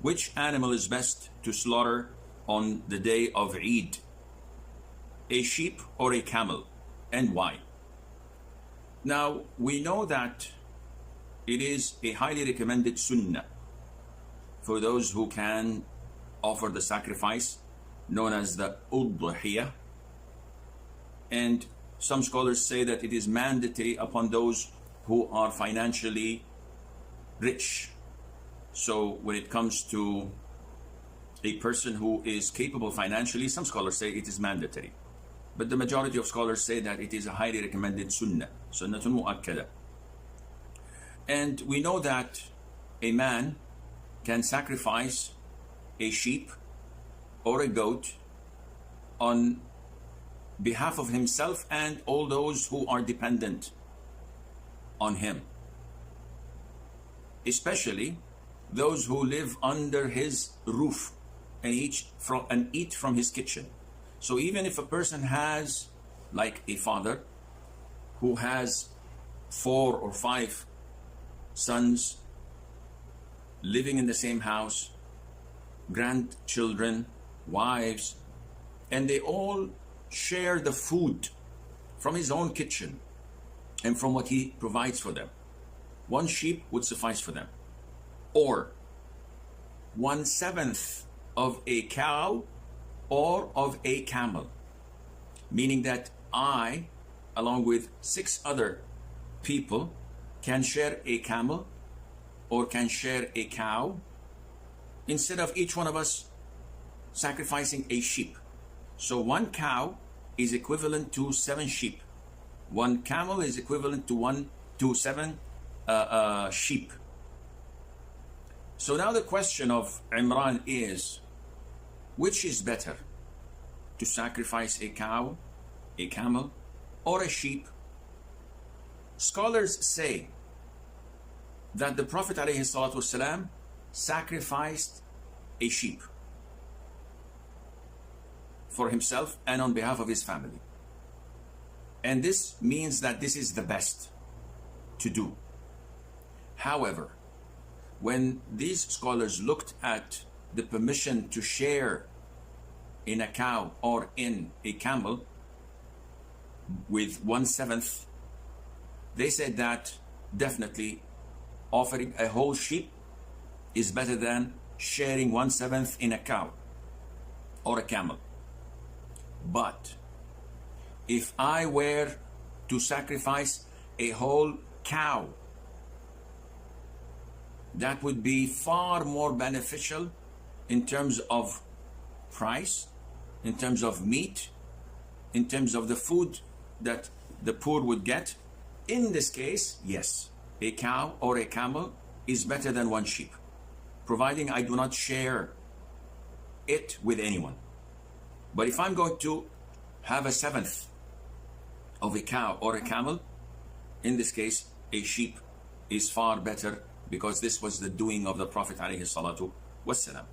which animal is best to slaughter on the day of Eid? A sheep or a camel, and why? Now, we know that it is a highly recommended sunnah for those who can offer the sacrifice known as the Udhiya. And some scholars say that it is mandatory upon those who are financially rich. So when it comes to a person who is capable financially, some scholars say it is mandatory. But the majority of scholars say that it is a highly recommended sunnah, sunnatun mu'akkada. And we know that a man can sacrifice a sheep or a goat on behalf of himself and all those who are dependent on him, especially those who live under his roof and eat from his kitchen. So even if a person has, like a father who has 4 or 5 sons living in the same house, grandchildren, wives, and they all share the food from his own kitchen and from what he provides for them, 1 sheep would suffice for them, or 1/7 of a cow or of a camel, meaning that I, along with 6 other people, can share a camel or can share a cow, instead of each one of us sacrificing a sheep. So 1 cow is equivalent to 7 sheep. 1 camel is equivalent to 7 sheep. So now the question of Imran is, which is better, to sacrifice a cow, a camel, or a sheep? Scholars say that the Prophet ﷺ sacrificed a sheep for himself and on behalf of his family. And this means that this is the best to do. However, when these scholars looked at the permission to share in a cow or in a camel with 1/7, they said that definitely offering a whole sheep is better than sharing 1/7 in a cow or a camel. But if I were to sacrifice a whole cow, that would be far more beneficial in terms of price, in terms of meat, in terms of the food that the poor would get. In this case, yes, a cow or a camel is better than 1 sheep, providing I do not share it with anyone. But if I'm going to have 1/7 of a cow or a camel, in this case, a sheep is far better, because this was the doing of the Prophet ﷺ.